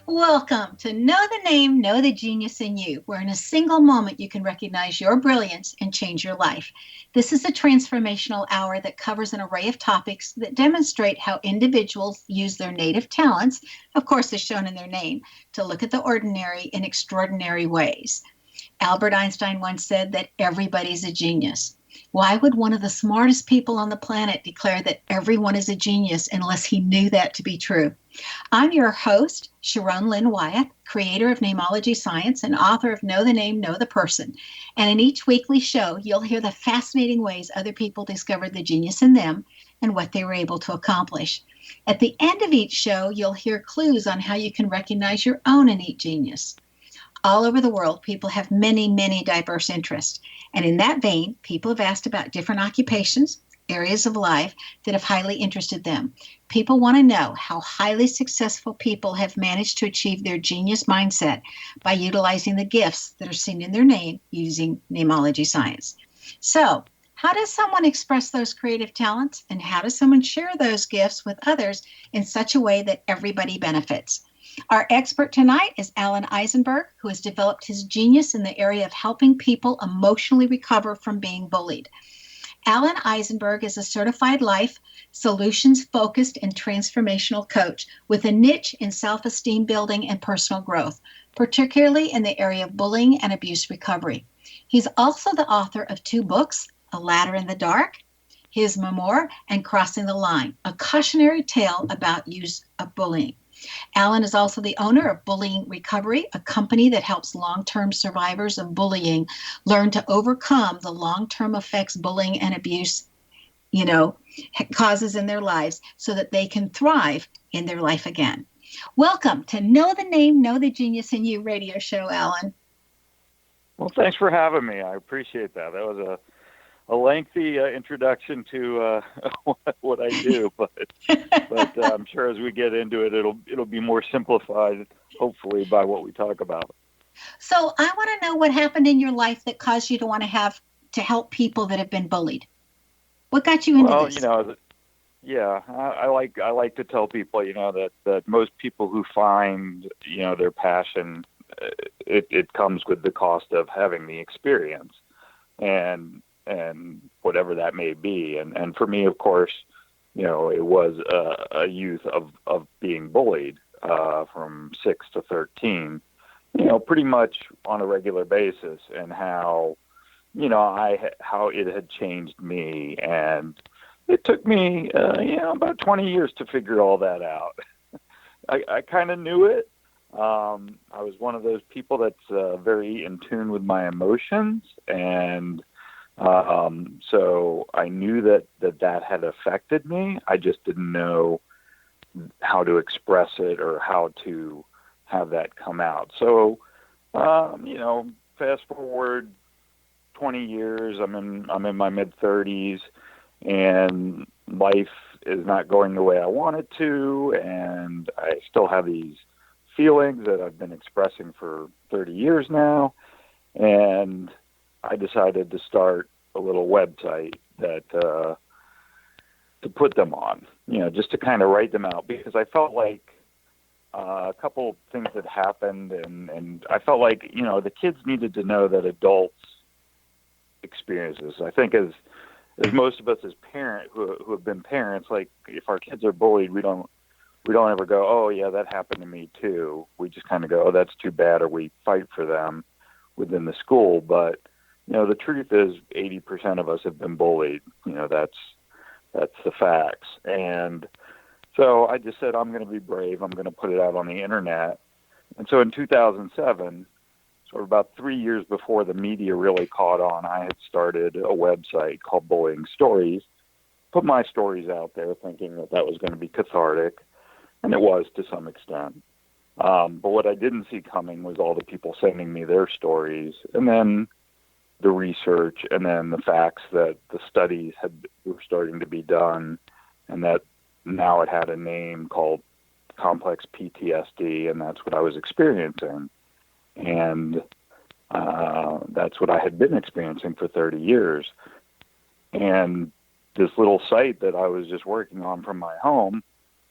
Welcome to Know the Name, Know the Genius in You, where in a single moment you can recognize your brilliance and change your life. This is a transformational hour that covers an array of topics that demonstrate how individuals use their native talents, of course, as shown in their name, to look at the ordinary in extraordinary ways. Albert Einstein once said that everybody's a genius. Why would one of the smartest people on the planet declare that everyone is a genius unless he knew that to be true? I'm your host, Sharon Lynn Wyeth, creator of Namology Science and author of Know the Name, Know the Person. And in each weekly show, you'll hear the fascinating ways other people discovered the genius in them and what they were able to accomplish. At the end of each show, you'll hear clues on how you can recognize your own innate genius. All over the world, people have many, many diverse interests. And in that vein, people have asked about different occupations, areas of life that have highly interested them. People want to know how highly successful people have managed to achieve their genius mindset by utilizing the gifts that are seen in their name using namology science. So, how does someone express those creative talents, and how does someone share those gifts with others in such a way that everybody benefits? Our expert tonight is Alan Eisenberg, who has developed his genius in the area of helping people emotionally recover from being bullied. Alan Eisenberg is a certified life, solutions focused, and transformational coach with a niche in self esteem building and personal growth, particularly in the area of bullying and abuse recovery. He's also the author of two books, A Ladder in the Dark, his memoir, and Crossing the Line, a cautionary tale about use of bullying. Alan is also the owner of Bullying Recovery, a company that helps long-term survivors of bullying learn to overcome the long-term effects bullying and abuse, you know, causes in their lives so that they can thrive in their life again. Welcome to Know the Name, Know the Genius in You radio show, Alan. Well, thanks for having me. I appreciate that. That was a lengthy introduction to what I do, but I'm sure as we get into it, it'll be more simplified, hopefully, by what we talk about. So I want to know what happened in your life that caused you to want to have to help people that have been bullied. What got you into Well, this? yeah, I like to tell people, that most people who find, their passion, it comes with the cost of having the experience, and whatever that may be. And for me, of course, it was a youth of being bullied from 6 to 13, pretty much on a regular basis, and how it had changed me. And it took me, about 20 years to figure all that out. I kind of knew it. I was one of those people that's very in tune with my emotions, and so I knew that had affected me. I just didn't know how to express it or how to have that come out. So, fast forward 20 years, I'm in my mid 30s, and life is not going the way I want it to, and I still have these feelings that I've been expressing for 30 years now, and I decided to start a little website that to put them on, just to kind of write them out, because I felt like a couple things had happened, and I felt like, the kids needed to know that adults experience this. I think as most of us as parents who have been parents, like if our kids are bullied, we don't ever go, oh yeah, that happened to me too. We just kind of go, oh, that's too bad, or we fight for them within the school. But the truth is 80% of us have been bullied. That's the facts. And so I just said, I'm going to be brave. I'm going to put it out on the internet. And so in 2007, sort of about 3 years before the media really caught on, I had started a website called Bullying Stories, put my stories out there thinking that was going to be cathartic. And it was to some extent. But what I didn't see coming was all the people sending me their stories, and then the research, and then the facts that the studies were starting to be done, and that now it had a name called complex PTSD, and that's what I was experiencing. And that's what I had been experiencing for 30 years. And this little site that I was just working on from my home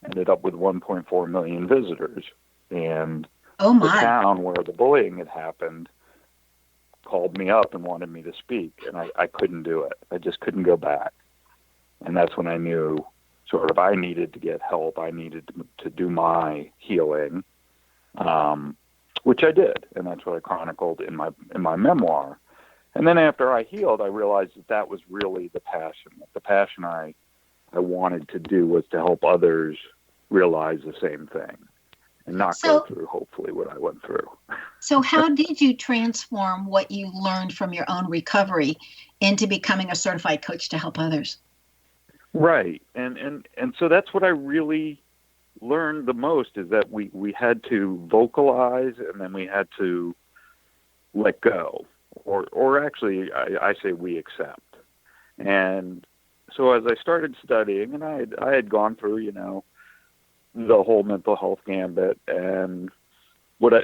ended up with 1.4 million visitors. And Oh the my. town where the bullying had happened called me up and wanted me to speak, and I couldn't do it. I just couldn't go back. And that's when I knew sort of I needed to get help. I needed to do my healing, which I did, and that's what I chronicled in my memoir. And then after I healed, I realized that was really the passion. The passion I wanted to do was to help others realize the same thing and not go So, through, hopefully, what I went through. so how did you transform what you learned from your own recovery into becoming a certified coach to help others? Right. And so that's what I really learned the most, is that we had to vocalize, and then we had to let go, or actually I say we accept. And so as I started studying, and I had gone through, the whole mental health gambit, and what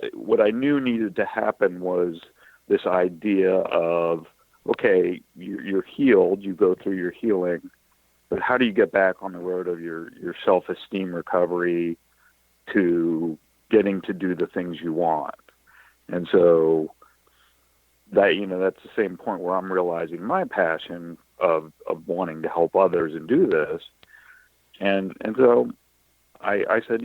I knew needed to happen was this idea of, okay, you're healed, you go through your healing, but how do you get back on the road of your self-esteem recovery to getting to do the things you want? And so that, that's the same point where I'm realizing my passion of wanting to help others and do this. And so I said,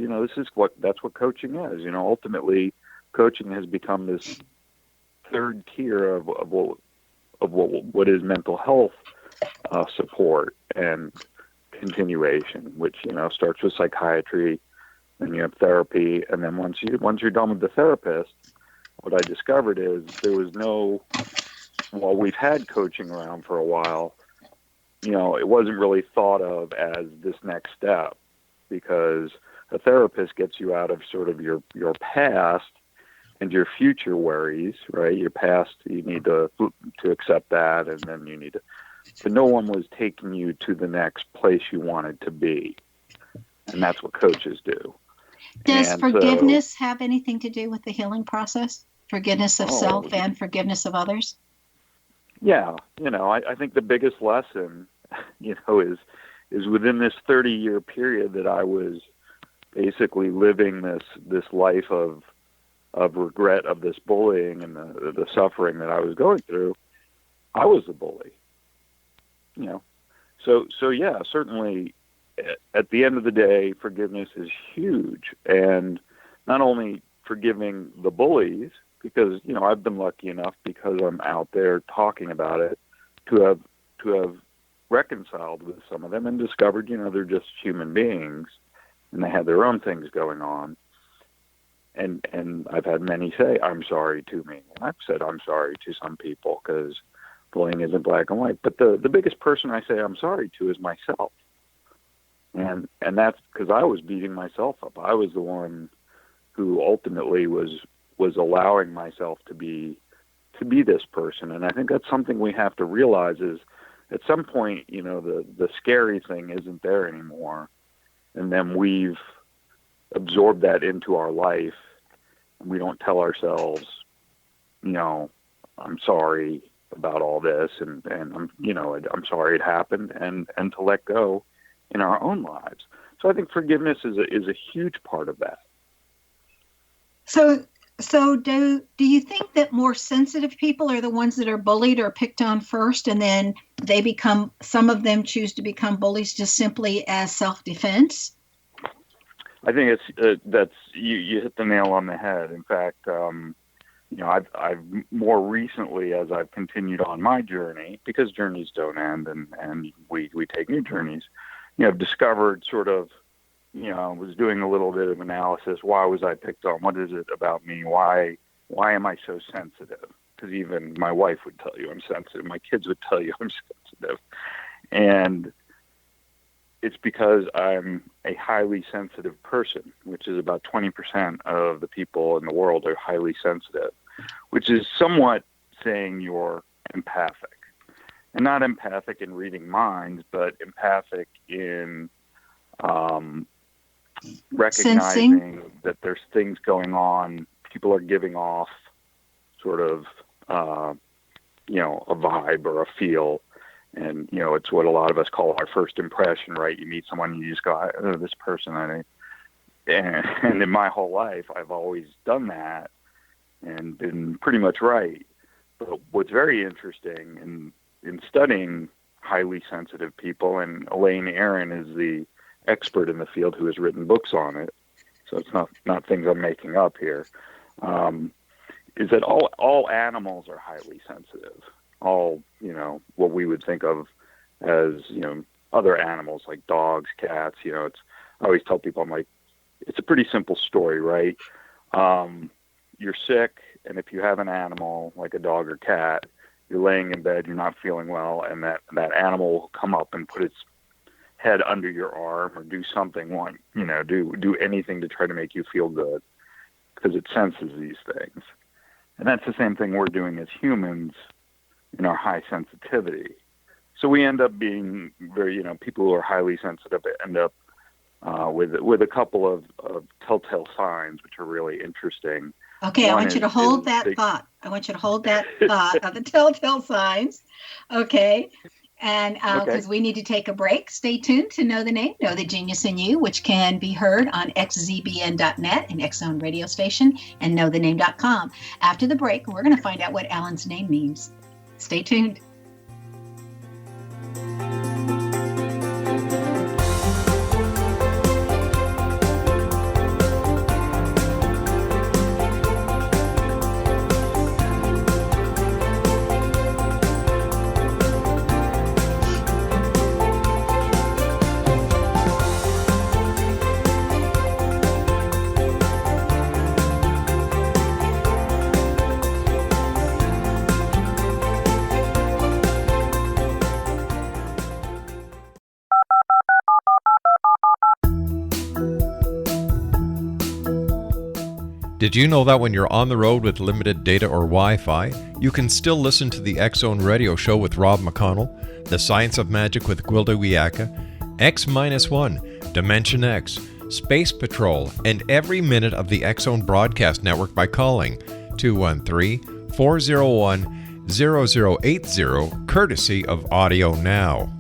that's what coaching is. Ultimately, coaching has become this third tier of what is mental health support and continuation, which starts with psychiatry, then you have therapy, and then once you're done with the therapist, what I discovered is while we've had coaching around for a while, it wasn't really thought of as this next step, because a therapist gets you out of sort of your past and your future worries, right? Your past, you need to accept that, and then you need to. But no one was taking you to the next place you wanted to be, and that's what coaches do. Does And so, forgiveness have anything to do with the healing process? Forgiveness of oh self and forgiveness of others? yeah, I think the biggest lesson, is within this 30-year period that I was basically living this life of regret of this bullying and the suffering that I was going through. I was the bully. So yeah, certainly at the end of the day, forgiveness is huge. And not only forgiving the bullies, because, I've been lucky enough, because I'm out there talking about it, to have reconciled with some of them and discovered, they're just human beings and they have their own things going on. And I've had many say, I'm sorry to me. And I've said, I'm sorry to some people, because bullying isn't black and white. But the biggest person I say I'm sorry to is myself. And that's because I was beating myself up. I was the one who ultimately was allowing myself to be this person. And I think that's something we have to realize is, at some point, the scary thing isn't there anymore. And then we've absorbed that into our life. And we don't tell ourselves, I'm sorry about all this, and I'm sorry it happened, and to let go in our own lives. So I think forgiveness is a huge part of that. So do you think that more sensitive people are the ones that are bullied or picked on first, and then some of them choose to become bullies just simply as self-defense? I think that's you hit the nail on the head. In fact, I've more recently, as I've continued on my journey, because journeys don't end, and we take new journeys, I've discovered sort of, was doing a little bit of analysis. Why was I picked on? What is it about me? Why am I so sensitive? Because even my wife would tell you I'm sensitive. My kids would tell you I'm sensitive. And it's because I'm a highly sensitive person, which is about 20% of the people in the world are highly sensitive, which is somewhat saying you're empathic. And not empathic in reading minds, but empathic in recognizing Sensing. that there's things going on. People are giving off sort of, a vibe or a feel. And, it's what a lot of us call our first impression, right? You meet someone, you just go, oh, this person, and in my whole life, I've always done that and been pretty much right. But what's very interesting in studying highly sensitive people, and Elaine Aron is the expert in the field who has written books on it, so it's not things I'm making up here, is that all animals are highly sensitive. All, what we would think of as, other animals like dogs, cats, I always tell people, I'm like, it's a pretty simple story, right? You're sick, and if you have an animal like a dog or cat, you're laying in bed, you're not feeling well, and that animal will come up and put its head under your arm or do something, do anything to try to make you feel good, because it senses these things. And that's the same thing we're doing as humans in our high sensitivity. So we end up being very, people who are highly sensitive end up with a couple of telltale signs, which are really interesting. Okay, I want you to hold that thought. I want you to hold that thought of the telltale signs. Okay. And because we need to take a break, stay tuned to Know the Name, Know the Genius in You, which can be heard on xzbn.net, an X-Zone radio station, and knowthename.com. After the break, we're going to find out what Alan's name means. Stay tuned. Did you know that when you're on the road with limited data or Wi-Fi, you can still listen to the X-Zone radio show with Rob McConnell, The Science of Magic with Gwilda Wiyaka, X-1, Dimension X, Space Patrol, and every minute of the X-Zone broadcast network by calling 213-401-0080, courtesy of Audio Now.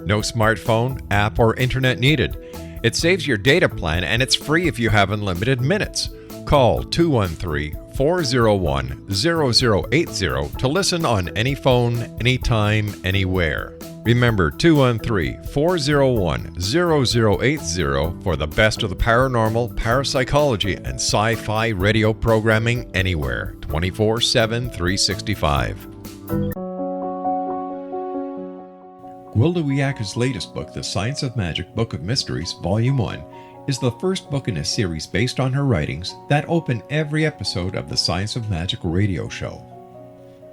No smartphone, app, or internet needed. It saves your data plan, and it's free if you have unlimited minutes. Call 213-401-0080 to listen on any phone, anytime, anywhere. Remember 213-401-0080 for the best of the paranormal, parapsychology, and sci-fi radio programming anywhere, 24/7, 365. Gwilda Wiyaka's latest book, The Science of Magic, Book of Mysteries, Volume 1, is the first book in a series based on her writings that open every episode of the Science of Magic radio show.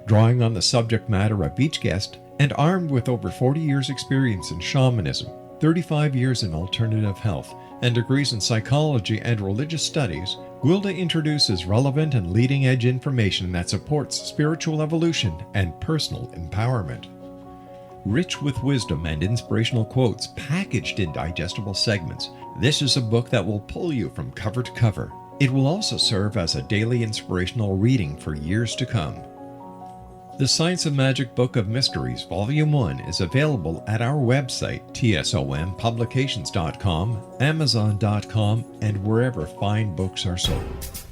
Drawing on the subject matter of each guest, and armed with over 40 years' experience in shamanism, 35 years in alternative health, and degrees in psychology and religious studies, Gwilda introduces relevant and leading-edge information that supports spiritual evolution and personal empowerment. Rich with wisdom and inspirational quotes packaged in digestible segments, this is a book that will pull you from cover to cover. It will also serve as a daily inspirational reading for years to come. The Science of Magic Book of Mysteries, Volume 1 is available at our website, tsompublications.com, amazon.com, and wherever fine books are sold.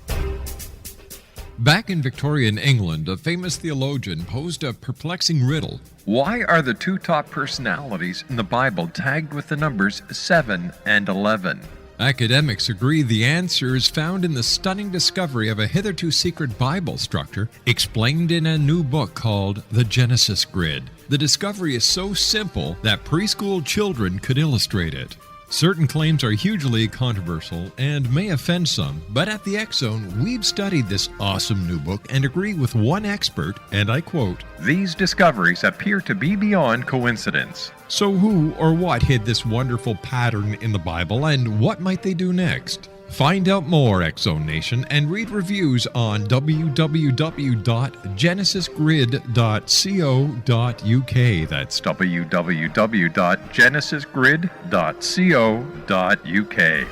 Back in Victorian England, a famous theologian posed a perplexing riddle. Why are the two top personalities in the Bible tagged with the numbers 7 and 11? Academics agree the answer is found in the stunning discovery of a hitherto secret Bible structure explained in a new book called The Genesis Grid. The discovery is so simple that preschool children could illustrate it. Certain claims are hugely controversial and may offend some, but at the X-Zone, we've studied this awesome new book and agree with one expert, and I quote, "These discoveries appear to be beyond coincidence." So who or what hid this wonderful pattern in the Bible, and what might they do next? Find out more, X-Zone Nation, and read reviews on www.genesisgrid.co.uk. That's www.genesisgrid.co.uk.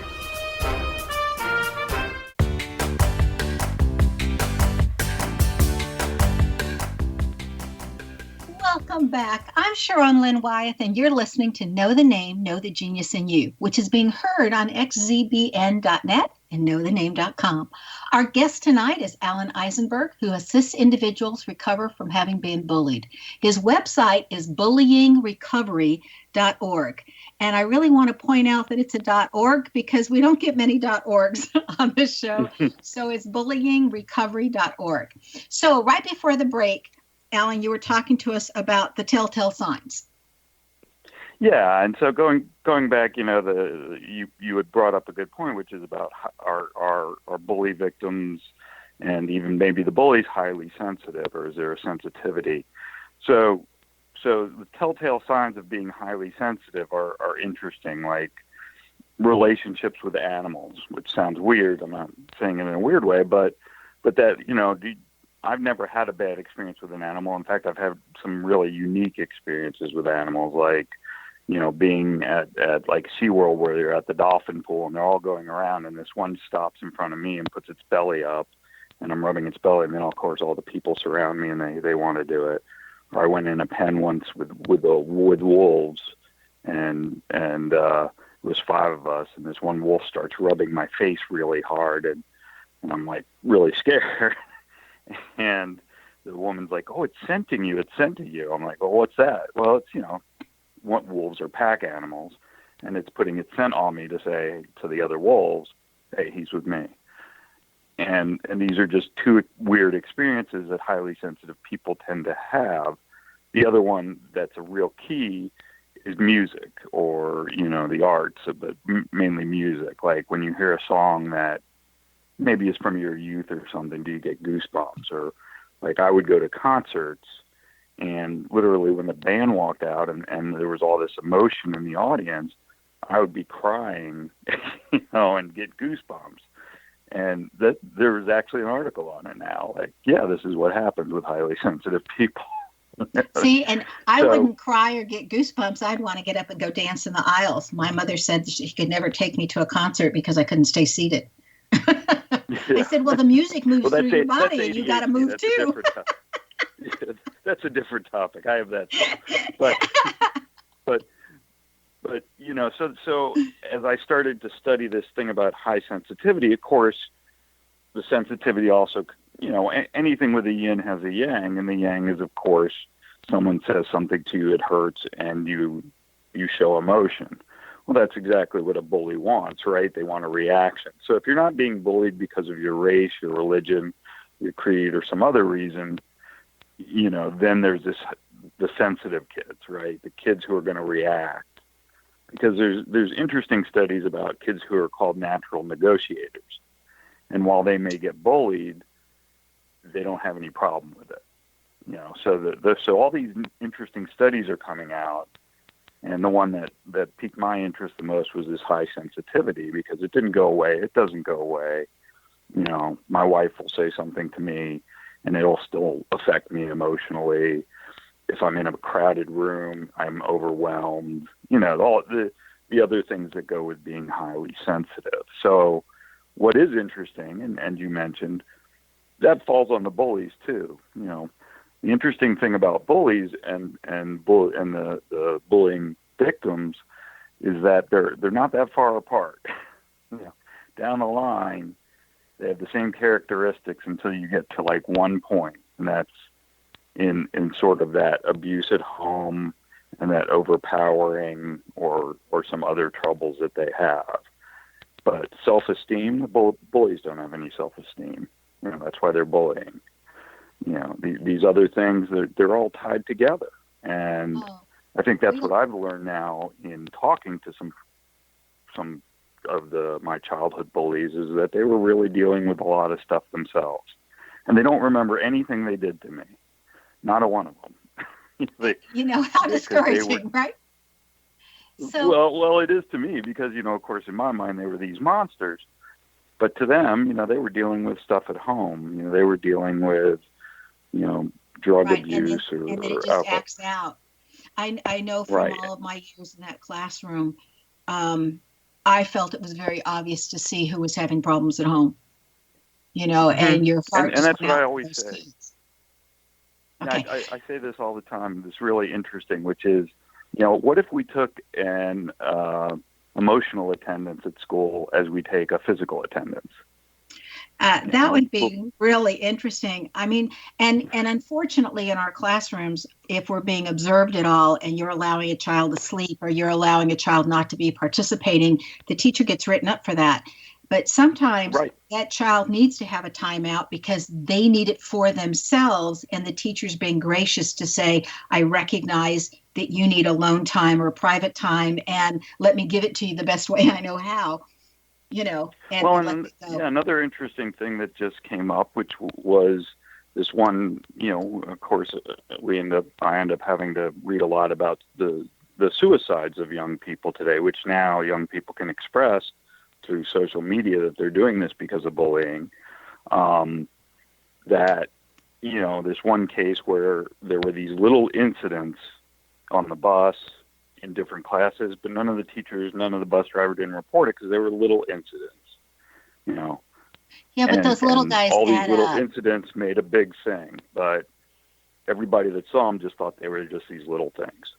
Welcome back. I'm Sharon Lynn Wyeth, and you're listening to Know the Name, Know the Genius in You, which is being heard on xzbn.net and knowthename.com. Our guest tonight is Alan Eisenberg, who assists individuals recover from having been bullied. His website is bullyingrecovery.org. And I really want to point out that it's a .org because we don't get many .orgs on this show. So it's bullyingrecovery.org. So right before the break, Alan, you were talking to us about the telltale signs. Yeah, and so going back, you had brought up a good point, which is about our bully victims, and even maybe the bully's highly sensitive, or is there a sensitivity? So the telltale signs of being highly sensitive are interesting, like relationships with animals, which sounds weird. I'm not saying it in a weird way, but that, I've never had a bad experience with an animal. In fact, I've had some really unique experiences with animals, like, being at like SeaWorld, where they're at the dolphin pool and they're all going around, and this one stops in front of me and puts its belly up, and I'm rubbing its belly, and then of course all the people surround me and they want to do it. Or I went in a pen once with wolves, and it was 5 of us, and this one wolf starts rubbing my face really hard, and I'm like really scared. And the woman's like, "Oh, it's scenting you. It's scenting you." I'm like, "Well, what's that?" Well, it's, what wolves are pack animals, and it's putting its scent on me to say to the other wolves, "Hey, he's with me." And these are just 2 weird experiences that highly sensitive people tend to have. The other one that's a real key is music, or, the arts, but mainly music. Like when you hear a song that maybe is from your youth or something, do you get goosebumps? Or like I would go to concerts, and literally when the band walked out and there was all this emotion in the audience, I would be crying, and get goosebumps. And that there was actually an article on it now. Like, yeah, this is what happens with highly sensitive people. See, and I wouldn't cry or get goosebumps. I'd want to get up and go dance in the aisles. My mother said she could never take me to a concert because I couldn't stay seated. I said, well, the music moves through your body, and you got to move too. That's a different topic. I have that too. But so as I started to study this thing about high sensitivity, of course, the sensitivity also, anything with a yin has a yang, and the yang is, of course, someone says something to you, it hurts, and you show emotion. Well, that's exactly what a bully wants, right? They want a reaction. So if you're not being bullied because of your race, your religion, your creed, or some other reason, then there's the sensitive kids, right? The kids who are going to react. Because there's interesting studies about kids who are called natural negotiators. And while they may get bullied, they don't have any problem with it. So all these interesting studies are coming out. And the one that piqued my interest the most was this high sensitivity, because it didn't go away. It doesn't go away. My wife will say something to me, and it'll still affect me emotionally. If I'm in a crowded room, I'm overwhelmed. All the other things that go with being highly sensitive. So what is interesting, and you mentioned, that falls on the bullies too. The interesting thing about bullies and the bullying victims is that they're not that far apart. Down the line, they have the same characteristics until you get to like one point, and that's in sort of that abuse at home and that overpowering or some other troubles that they have. But self-esteem, the bullies don't have any self-esteem. That's why they're bullying. These other things, they're all tied together. And I think that's what I've learned now in talking to some of my childhood bullies, is that they were really dealing with a lot of stuff themselves. And they don't remember anything they did to me. Not a one of them. How discouraging, right? So, well, it is to me, because, of course, in my mind, they were these monsters. But to them, they were dealing with stuff at home. They were dealing with, drug abuse and then it just alcohol. acts out. I know from all of my years in that classroom, I felt it was very obvious to see who was having problems at home. And your heart. And that's what I always say. Kids. Okay. I say this all the time. It's really interesting, which is, what if we took an emotional attendance at school as we take a physical attendance? That would be really interesting. I mean, and unfortunately, in our classrooms, if we're being observed at all, and you're allowing a child to sleep or you're allowing a child not to be participating, the teacher gets written up for that. But sometimes that child needs to have a timeout because they need it for themselves, and the teacher's being gracious to say, "I recognize that you need alone time or private time, and let me give it to you the best way I know how." And another interesting thing that just came up, which was this one, of course, I end up having to read a lot about the suicides of young people today, which now young people can express through social media that they're doing this because of bullying. This one case where there were these little incidents on the bus in different classes, but none of the teachers, none of the bus driver didn't report it because they were little incidents, Yeah, but those little guys all these add little up. incidents made a big thing, but everybody that saw them just thought they were just these little things.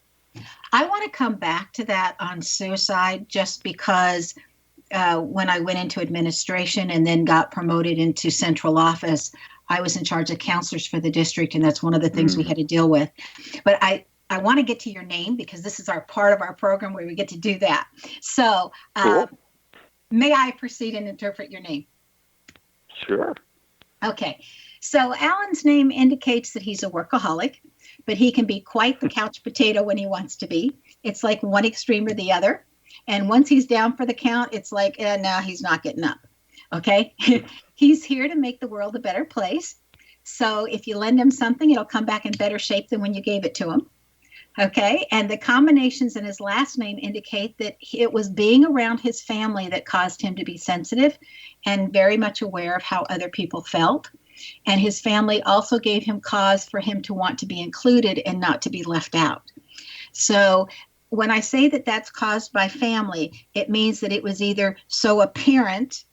I want to come back to that on suicide just because when I went into administration and then got promoted into central office, I was in charge of counselors for the district, and that's one of the things we had to deal with. But I want to get to your name because this is our part of our program where we get to do that. So Cool. May I proceed and interpret your name? Sure. Okay. So Alan's name indicates that he's a workaholic, but he can be quite the couch potato when he wants to be. It's like one extreme or the other. And once he's down for the count, it's like, no, he's not getting up. Okay. He's here to make the world a better place. So if you lend him something, it'll come back in better shape than when you gave it to him. Okay. And the combinations in his last name indicate that it was being around his family that caused him to be sensitive and very much aware of how other people felt. And his family also gave him cause for him to want to be included and not to be left out. So when I say that that's caused by family, it means that it was either so apparent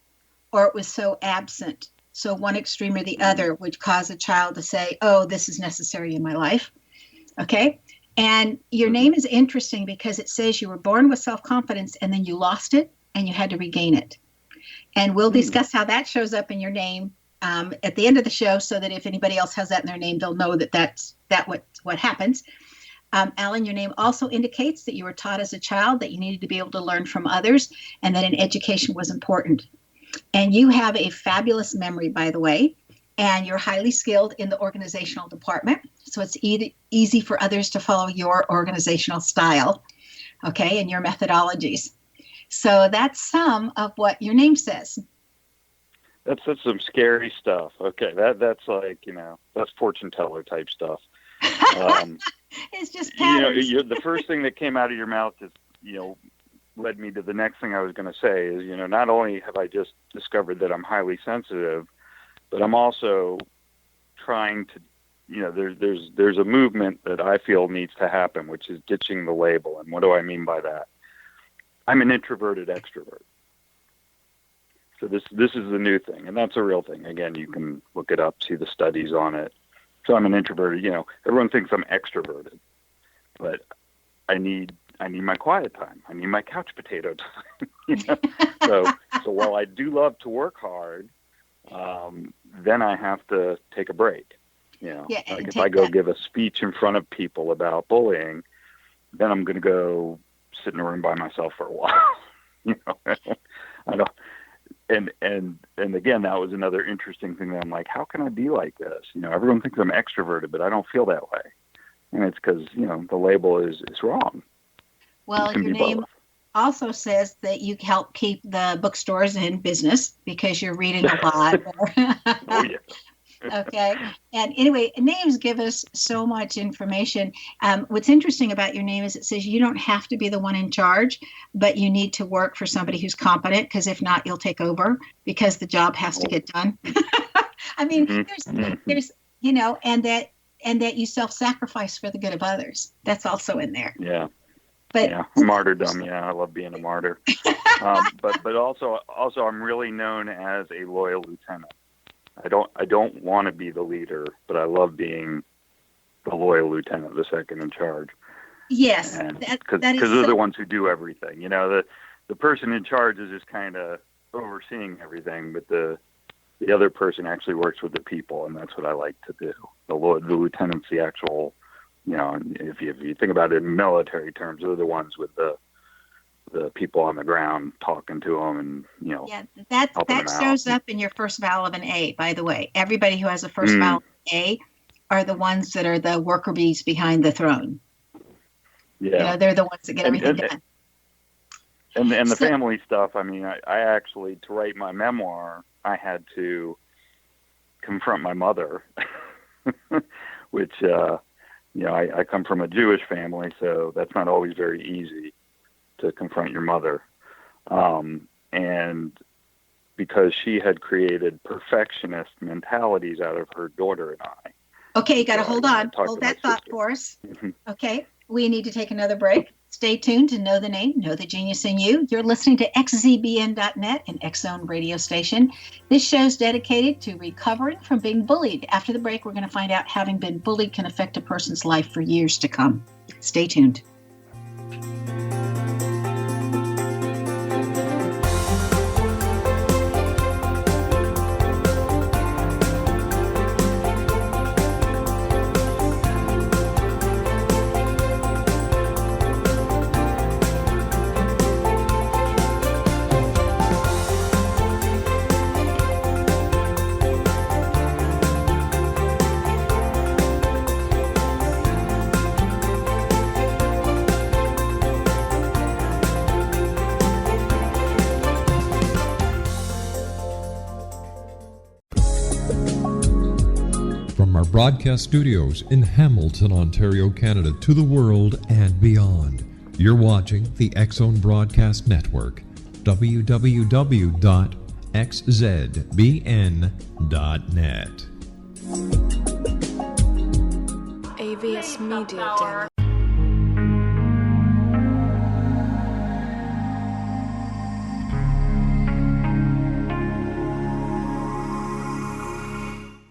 or it was so absent. So one extreme or the other would cause a child to say, oh, this is necessary in my life. Okay. And your name is interesting because it says you were born with self-confidence and then you lost it and you had to regain it. And we'll discuss how that shows up in your name at the end of the show, so that if anybody else has that in their name, they'll know that that's what happens. Alan, your name also indicates that you were taught as a child that you needed to be able to learn from others and that an education was important. And you have a fabulous memory, by the way, and you're highly skilled in the organizational department. So it's easy for others to follow your organizational style, okay, and your methodologies. So that's some of what your name says. That's some scary stuff. Okay, that's like, that's fortune teller type stuff. It's just patterns. The first thing that came out of your mouth is, led me to the next thing I was going to say is, not only have I just discovered that I'm highly sensitive, but I'm also trying to, there's a movement that I feel needs to happen, which is ditching the label. And what do I mean by that? I'm an introverted extrovert. So this is the new thing, and that's a real thing. Again, you can look it up, see the studies on it. So I'm an introverted. Everyone thinks I'm extroverted, but I need my quiet time. I need my couch potato time. So while I do love to work hard, then I have to take a break. Like if I go give a speech in front of people about bullying, then I'm going to go sit in a room by myself for a while. I don't. And again, that was another interesting thing that I'm like, how can I be like this? Everyone thinks I'm extroverted, but I don't feel that way. And it's because, the label is wrong. Well, your name also says that you help keep the bookstores in business because you're reading a lot. Oh, yeah. Okay. And anyway, names give us so much information. What's interesting about your name is it says you don't have to be the one in charge, but you need to work for somebody who's competent, because if not, you'll take over because the job has to get done. I mean, there's and that you self-sacrifice for the good of others. That's also in there. Yeah. But martyrdom. Yeah, I love being a martyr. But also I'm really known as a loyal lieutenant. I don't want to be the leader, but I love being the loyal lieutenant, the second in charge. Yes, And that because is they're so. the ones who do everything. The person in charge is just kind of overseeing everything, but the other person actually works with the people, and that's what I like to do. The lieutenant's the actual, if you think about it in military terms, they're the ones with the people on the ground talking to them and Yeah, helping that them shows out. up in your first vowel of an A, by the way. Everybody who has a first vowel of an A are the ones that are the worker bees behind the throne. Yeah, They're the ones that get everything done. And the family stuff. I mean, I actually, to write my memoir, I had to confront my mother, which I come from a Jewish family, so that's not always very easy to confront your mother. And because she had created perfectionist mentalities out of her daughter and I. Okay, you got to hold on. Hold that thought for us. Okay, we need to take another break. Stay tuned to Know the Name, Know the Genius in You. You're listening to xzbn.net, an X-Zone radio station. This show's dedicated to recovering from being bullied. After the break, we're going to find out having been bullied can affect a person's life for years to come. Stay tuned. From our broadcast studios in Hamilton, Ontario, Canada, to the world and beyond, you're watching the X-Zone Broadcast Network, www.xzbn.net. AVS Media Den.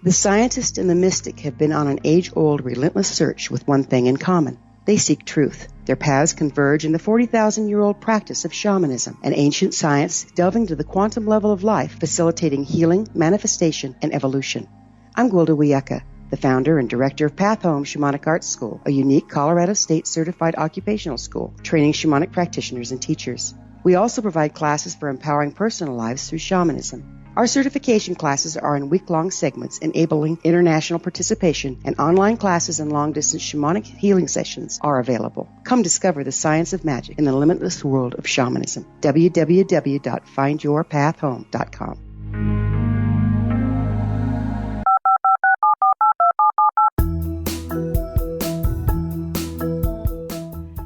The scientist and the mystic have been on an age-old, relentless search with one thing in common. They seek truth. Their paths converge in the 40,000-year-old practice of shamanism, an ancient science delving to the quantum level of life, facilitating healing, manifestation, and evolution. I'm Gwilda Wiyaka, the founder and director of Path Home Shamanic Arts School, a unique Colorado State certified occupational school training shamanic practitioners and teachers. We also provide classes for empowering personal lives through shamanism. Our certification classes are in week-long segments enabling international participation, and online classes and long-distance shamanic healing sessions are available. Come discover the science of magic in the limitless world of shamanism. www.findyourpathhome.com.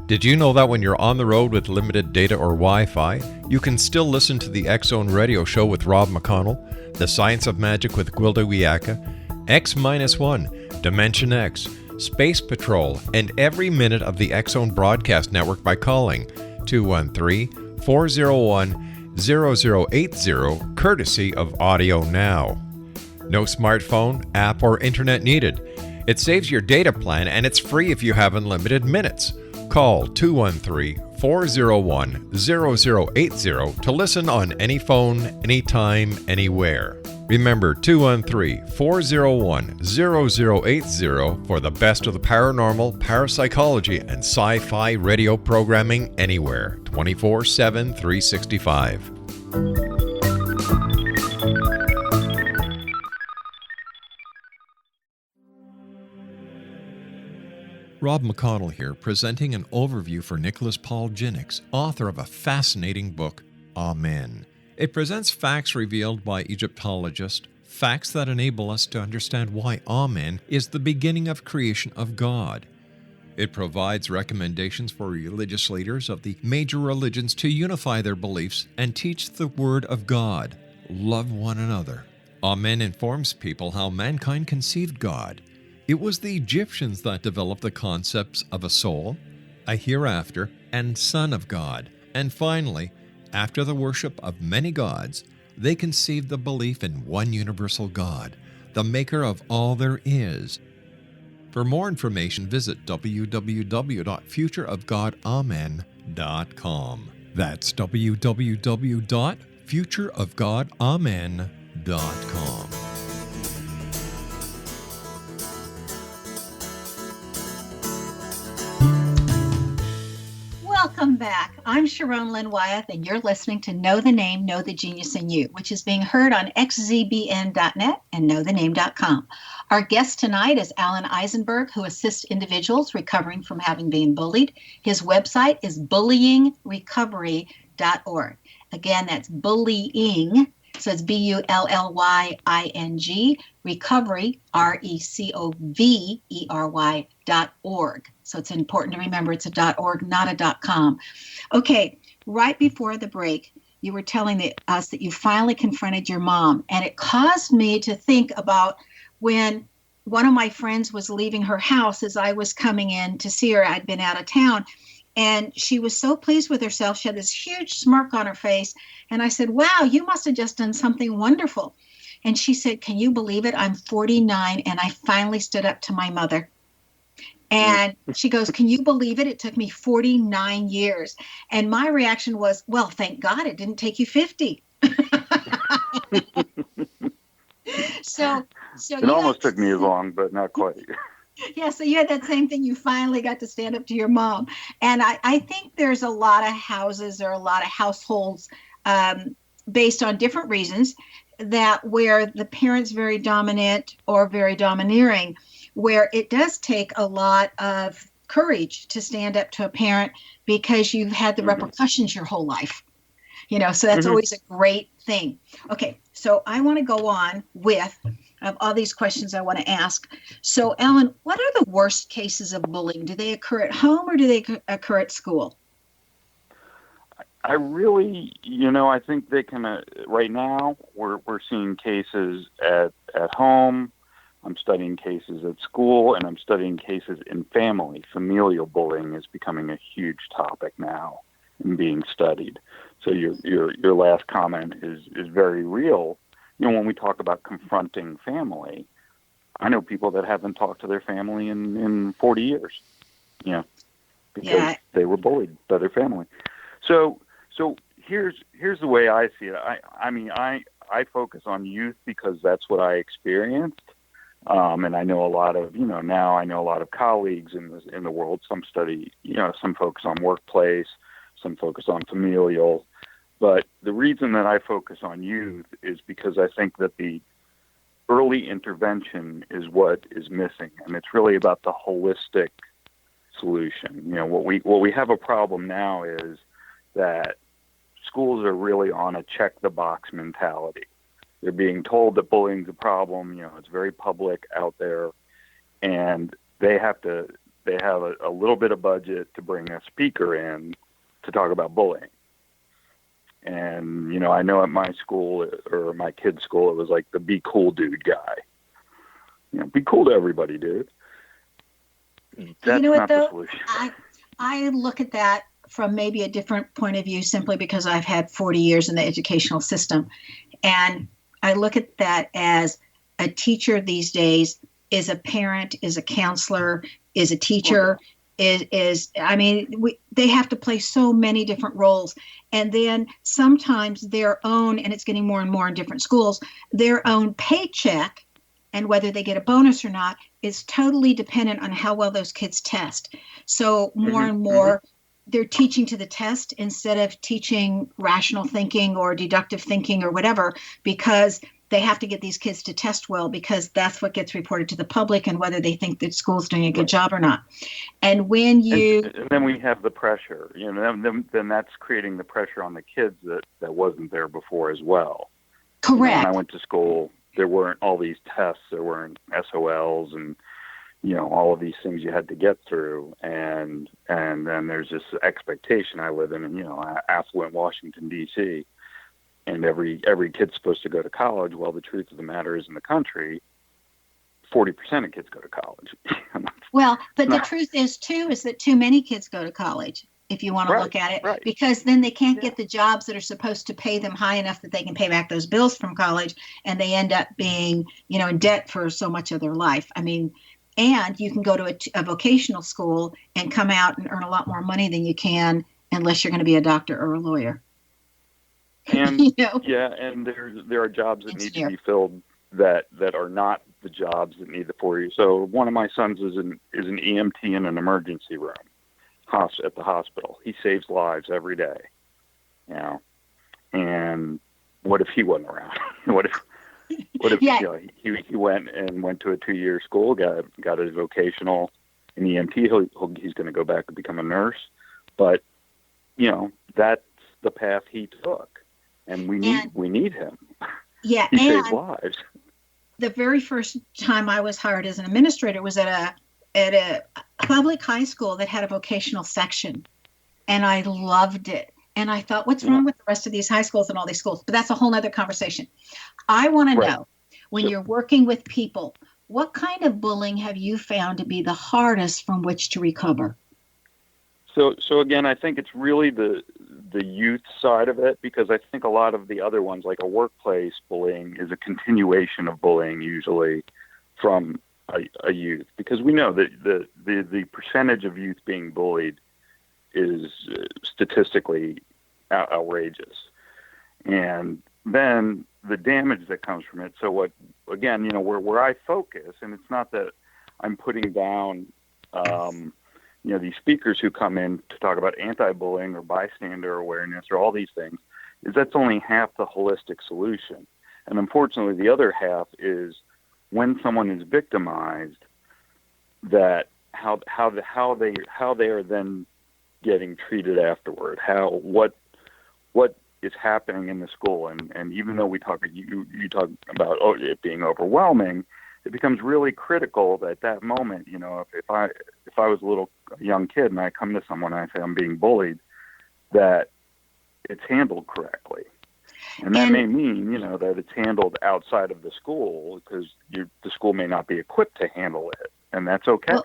Did you know that when you're on the road with limited data or Wi-Fi, you can still listen to the X-Zone Radio Show with Rob McConnell, The Science of Magic with Gwilda Wiyaka, X-1, Dimension X, Space Patrol, and every minute of the X-Zone Broadcast Network by calling 213-401-0080, courtesy of Audio Now. No smartphone, app, or internet needed. It saves your data plan, and it's free if you have unlimited minutes. Call 213-401-0080 to listen on any phone, anytime, anywhere. Remember 213-401-0080 for the best of the paranormal, parapsychology, and sci-fi radio programming anywhere, 24/7, 365. Rob McConnell here, presenting an overview for Nicholas Paul Jennings, author of a fascinating book, Amen. It presents facts revealed by Egyptologists, facts that enable us to understand why Amen is the beginning of creation of God. It provides recommendations for religious leaders of the major religions to unify their beliefs and teach the Word of God. Love one another. Amen informs people how mankind conceived God. It was the Egyptians that developed the concepts of a soul, a hereafter, and Son of God. And finally, after the worship of many gods, they conceived the belief in one universal God, the maker of all there is. For more information, visit www.futureofgodamen.com. That's www.futureofgodamen.com. Welcome back. I'm Sharon Lynn Wyeth, and you're listening to Know the Name, Know the Genius in You, which is being heard on xzbn.net and knowthename.com. Our guest tonight is Alan Eisenberg, who assists individuals recovering from having been bullied. His website is bullyingrecovery.org. Again, that's bullying, so it's BULLYING, recovery, RECOVERY.org. So it's important to remember it's a .org, not a .com. Okay, right before the break, you were telling us that you finally confronted your mom, and it caused me to think about when one of my friends was leaving her house as I was coming in to see her. I'd been out of town, and she was so pleased with herself. She had this huge smirk on her face, and I said, wow, you must have just done something wonderful. And she said, can you believe it? I'm 49, and I finally stood up to my mother. And she goes, can you believe it? It took me 49 years. And my reaction was, well, thank God it didn't take you 50. So it almost took me as long, but not quite. Yeah, so you had that same thing. You finally got to stand up to your mom. And I think there's a lot of houses or a lot of households based on different reasons that where the parent's very dominant or very domineering, where it does take a lot of courage to stand up to a parent because you've had the repercussions your whole life. You know, so that's always a great thing. Okay, so I want to go on with all these questions I want to ask. So, Ellen, what are the worst cases of bullying? Do they occur at home or do they occur at school? I really, I think they can, right now, we're seeing cases at home. I'm studying cases at school, and I'm studying cases in family. Familial bullying is becoming a huge topic now and being studied. So your last comment is very real. When we talk about confronting family, I know people that haven't talked to their family in 40 years, because they were bullied by their family. So here's the way I see it. I focus on youth because that's what I experienced. And I know a lot of, now I know a lot of colleagues in the world. Some study, some focus on workplace, some focus on familial. But the reason that I focus on youth is because I think that the early intervention is what is missing. And it's really about the holistic solution. What we have a problem now is that schools are really on a check the box mentality. They're being told that bullying's a problem. It's very public out there, and they have a little bit of budget to bring a speaker in to talk about bullying. And, I know at my school or my kid's school, it was like the be cool dude guy. Be cool to everybody, dude. That's not the solution. I look at that from maybe a different point of view simply because I've had 40 years in the educational system. And I look at that as a teacher these days is a parent, is a counselor, is a teacher, they have to play so many different roles. And then sometimes their own, and it's getting more and more in different schools, their own paycheck and whether they get a bonus or not is totally dependent on how well those kids test. So more and more, they're teaching to the test instead of teaching rational thinking or deductive thinking or whatever, because they have to get these kids to test well, because that's what gets reported to the public and whether they think that school's doing a good job or not. And when and then we have the pressure, then that's creating the pressure on the kids that wasn't there before as well. Correct. When I went to school, there weren't all these tests, there weren't SOLs and all of these things you had to get through, and then there's this expectation. I live in affluent Washington D.C., and every kid's supposed to go to college. Well, the truth of the matter is, in the country, 40% of kids go to college. Well, but the truth is that too many kids go to college, if you want to look at it, because then they can't get the jobs that are supposed to pay them high enough that they can pay back those bills from college, and they end up being, in debt for so much of their life. And you can go to a vocational school and come out and earn a lot more money than you can unless you're going to be a doctor or a lawyer. And You know, and there are jobs that need to engineer. be filled that are not the jobs that need the 4 years. So one of my sons is an EMT in an emergency room at the hospital. He saves lives every day, you know. And what if he wasn't around? what if Yeah. you know, he went to a 2-year school, got his vocational in EMT. He's going to go back and become a nurse, but you know, that's the path he took, and we need him. Yeah. He saves And lives. the very first time I was hired as an administrator was at a public high school that had a vocational section, and I loved it. And I thought, what's wrong with the rest of these high schools and all these schools? But that's a whole nother conversation. I want to Right. know, when So- you're working with people, what kind of bullying have you found to be the hardest from which to recover? So again, I think it's really the youth side of it, because I think a lot of the other ones, like a workplace bullying, is a continuation of bullying usually from a youth, because we know that the percentage of youth being bullied is statistically outrageous, and then the damage that comes from it. So what, again, you know, where I focus, and it's not that I'm putting down you know, these speakers who come in to talk about anti-bullying or bystander awareness or all these things, is that's only half the holistic solution. And unfortunately, the other half is when someone is victimized, that how they are then getting treated afterward. What is happening in the school, and even though you talk about it being overwhelming, it becomes really critical that that moment, you know, if I was a young kid and I come to someone and I say I'm being bullied, that it's handled correctly. And that may mean, you know, that it's handled outside of the school, because the school may not be equipped to handle it, and that's okay. Well,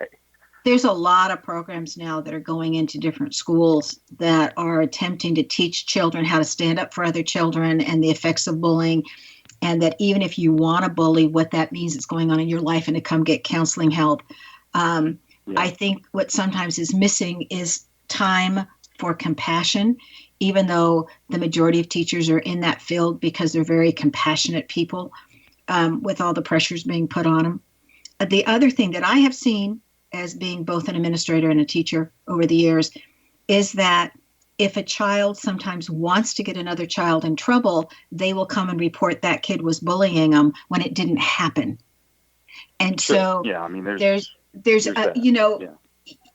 there's a lot of programs now that are going into different schools that are attempting to teach children how to stand up for other children and the effects of bullying. And that even if you want to bully, what that means is going on in your life, and to come get counseling help. I think what sometimes is missing is time for compassion, even though the majority of teachers are in that field because they're very compassionate people, with all the pressures being put on them. The other thing that I have seen as being both an administrator and a teacher over the years is that if a child sometimes wants to get another child in trouble, they will come and report that kid was bullying them when it didn't happen. And so I mean, there's you know,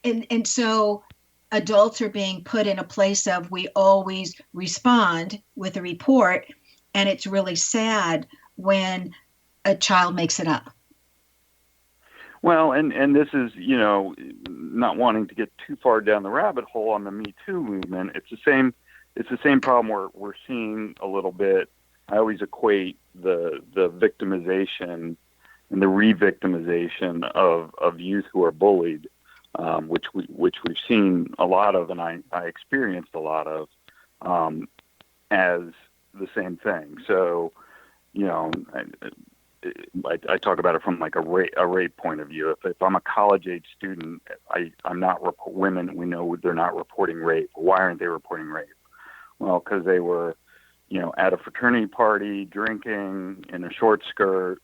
and so adults are being put in a place of, we always respond with a report, and it's really sad when a child makes it up. Well, and this is, you know, not wanting to get too far down the rabbit hole on the Me Too movement. It's the same problem we're seeing a little bit. I always equate the victimization and the re-victimization of youth who are bullied, which we've seen a lot of, and I experienced a lot of, as the same thing. So, you know, I talk about it from like a rape point of view. If I'm a college age student, I'm not women. We know they're not reporting rape. Why aren't they reporting rape? Well, because they were, you know, at a fraternity party, drinking in a short skirt,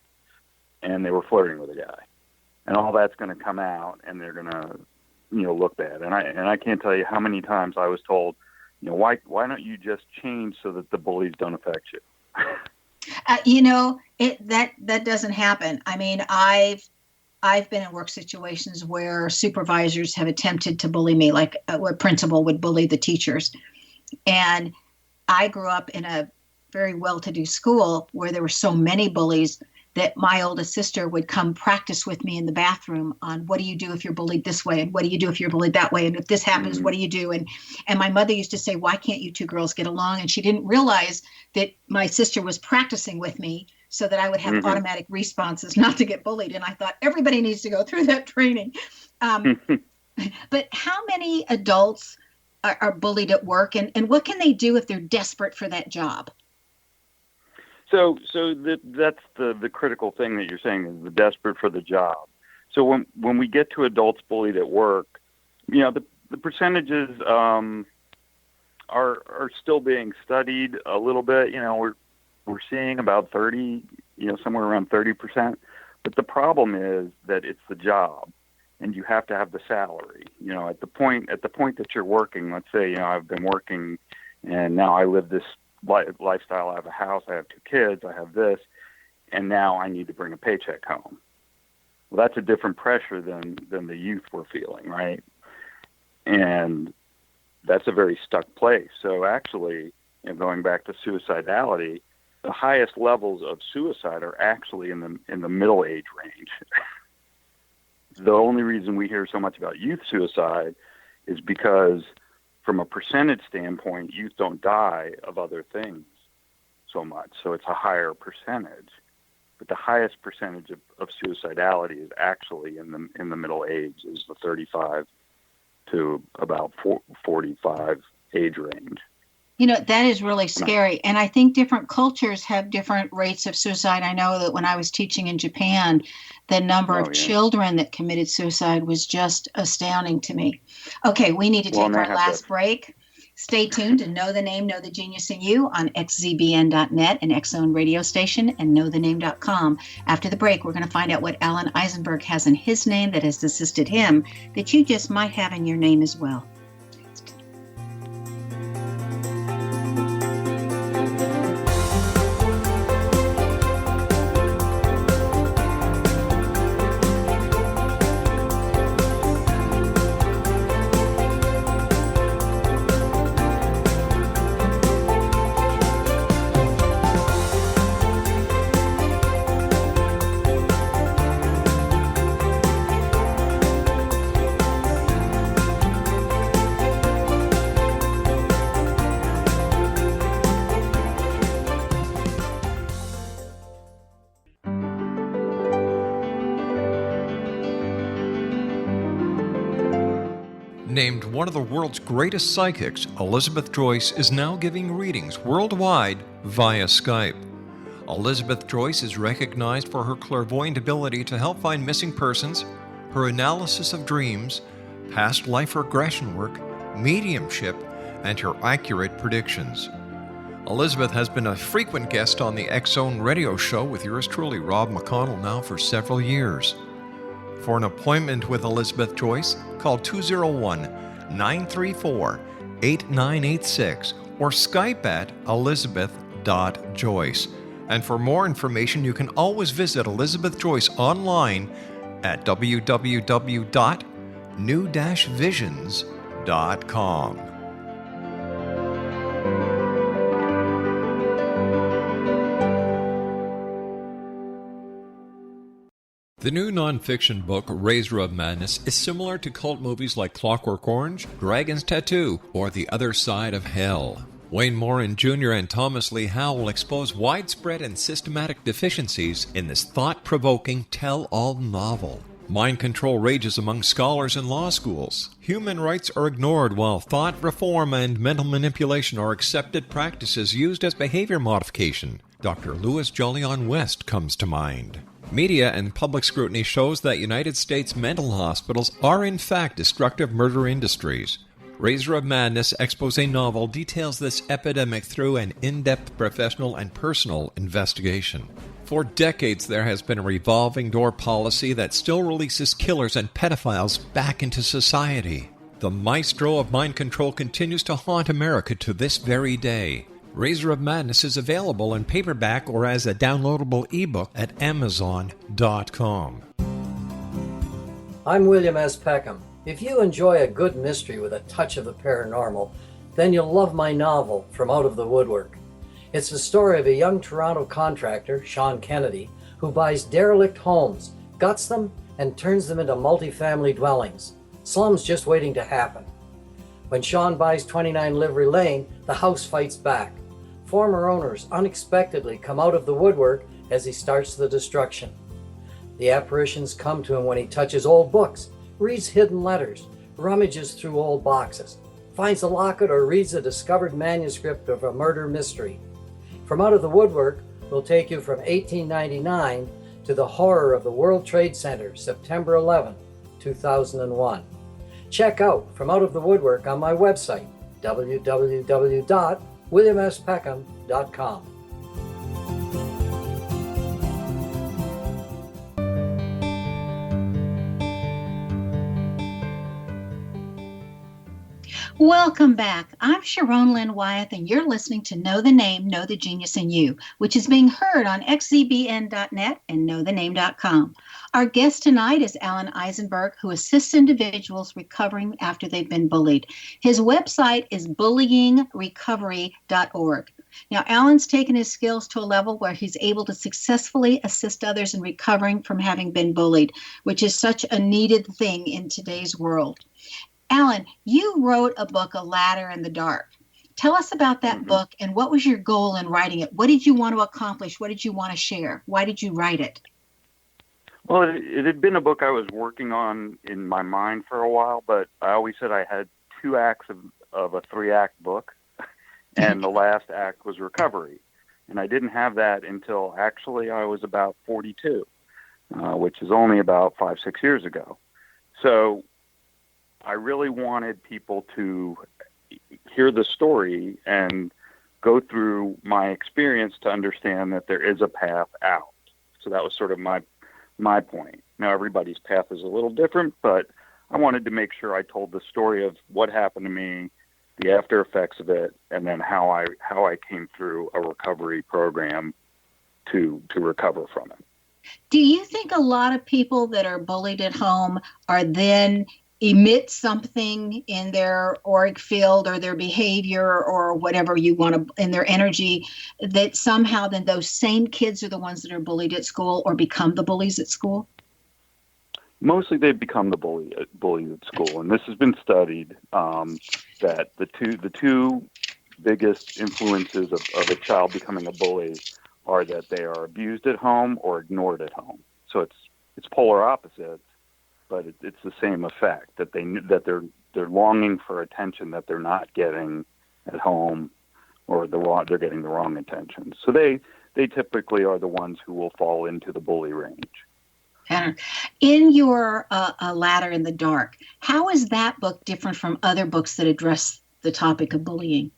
and they were flirting with a guy, and all that's going to come out, and they're going to, you know, look bad. And I can't tell you how many times I was told, you know, why don't you just change so that the bullies don't affect you? You know, that doesn't happen. I mean, I've been in work situations where supervisors have attempted to bully me, like a principal would bully the teachers. And I grew up in a very well-to-do school where there were so many bullies that my oldest sister would come practice with me in the bathroom on, what do you do if you're bullied this way? And what do you do if you're bullied that way? And if this happens, what do you do? And my mother used to say, why can't you two girls get along? And she didn't realize that my sister was practicing with me so that I would have automatic responses not to get bullied. And I thought everybody needs to go through that training. But how many adults are bullied at work, and what can they do if they're desperate for that job? So that's the critical thing that you're saying, is the desperate for the job. So when we get to adults bullied at work, the percentages are still being studied a little bit. We're seeing about 30, somewhere around 30%. But the problem is that it's the job, and you have to have the salary. At the point that you're working, let's say, I've been working, and now I live this lifestyle. I have a house, I have 2 kids, I have this, and now I need to bring a paycheck home. Well, that's a different pressure than the youth were feeling, right? And that's a very stuck place. So actually, going back to suicidality, the highest levels of suicide are actually in the middle age range. The only reason we hear so much about youth suicide is because, from a percentage standpoint, youth don't die of other things so much. So it's a higher percentage. But the highest percentage of suicidality is actually in the middle age, is the 35 to about 45 age range. That is really scary. And I think different cultures have different rates of suicide. I know that when I was teaching in Japan, the number of children that committed suicide was just astounding to me. Okay, we need to take our last break. Stay tuned to Know the Name, Know the Genius in You on xzbn.net, an X-Zone radio station, and knowthename.com. After the break, we're going to find out what Alan Eisenberg has in his name that has assisted him that you just might have in your name as well. Named one of the world's greatest psychics, Elizabeth Joyce is now giving readings worldwide via Skype. Elizabeth Joyce is recognized for her clairvoyant ability to help find missing persons, her analysis of dreams, past life regression work, mediumship, and her accurate predictions. Elizabeth has been a frequent guest on the X-Zone radio show with yours truly, Rob McConnell, now for several years. For an appointment with Elizabeth Joyce, call 201-934-8986 or Skype at elizabeth.joyce. And for more information, you can always visit Elizabeth Joyce online at www.new-visions.com. The new nonfiction book, Razor of Madness, is similar to cult movies like Clockwork Orange, Dragon's Tattoo, or The Other Side of Hell. Wayne Morin Jr. and Thomas Lee Howe will expose widespread and systematic deficiencies in this thought-provoking tell-all novel. Mind control rages among scholars in law schools. Human rights are ignored while thought reform and mental manipulation are accepted practices used as behavior modification. Dr. Louis Jolyon West comes to mind. Media and public scrutiny shows that United States mental hospitals are in fact destructive murder industries. Razor of Madness expose novel details this epidemic through an in-depth professional and personal investigation. For decades, there has been a revolving door policy that still releases killers and pedophiles back into society. The maestro of mind control continues to haunt America to this very day. Razor of Madness is available in paperback or as a downloadable ebook at Amazon.com. I'm William S. Peckham. If you enjoy a good mystery with a touch of the paranormal, then you'll love my novel, From Out of the Woodwork. It's the story of a young Toronto contractor, Sean Kennedy, who buys derelict homes, guts them, and turns them into multifamily dwellings. Slums just waiting to happen. When Sean buys 29 Livery Lane, the house fights back. Former owners unexpectedly come out of the woodwork as he starts the destruction. The apparitions come to him when he touches old books, reads hidden letters, rummages through old boxes, finds a locket, or reads a discovered manuscript of a murder mystery. From Out of the Woodwork will take you from 1899 to the horror of the World Trade Center, September 11, 2001. Check out From Out of the Woodwork on my website, www.williamspeckham.com. Welcome back. I'm Sharon Lynn Wyeth, and you're listening to Know the Name, Know the Genius in You, which is being heard on xzbn.net and knowthename.com. Our guest tonight is Alan Eisenberg, who assists individuals recovering after they've been bullied. His website is bullyingrecovery.org. Now, Alan's taken his skills to a level where he's able to successfully assist others in recovering from having been bullied, which is such a needed thing in today's world. Alan, you wrote a book, A Ladder in the Dark. Tell us about that book and what was your goal in writing it? What did you want to accomplish? What did you want to share? Why did you write it? Well, it had been a book I was working on in my mind for a while, but I always said I had 2 acts of a 3-act book, and the last act was recovery. And I didn't have that until actually I was about 42, which is only about 5-6 years ago. So I really wanted people to hear the story and go through my experience to understand that there is a path out. So that was sort of my point. Now, everybody's path is a little different, but I wanted to make sure I told the story of what happened to me, the after effects of it, and then how I came through a recovery program to recover from it. Do you think a lot of people that are bullied at home are then emit something in their auric field or their behavior or whatever you want to, in their energy, that somehow then those same kids are the ones that are bullied at school or become the bullies at school? Mostly they become the bullies at school, and this has been studied, that the two biggest influences of a child becoming a bully are that they are abused at home or ignored at home. So it's polar opposites, but it's the same effect, that they're longing for attention that they're not getting at home, or they're getting the wrong attention. So they typically are the ones who will fall into the bully range. In your A Ladder in the Dark, how is that book different from other books that address the topic of bullying?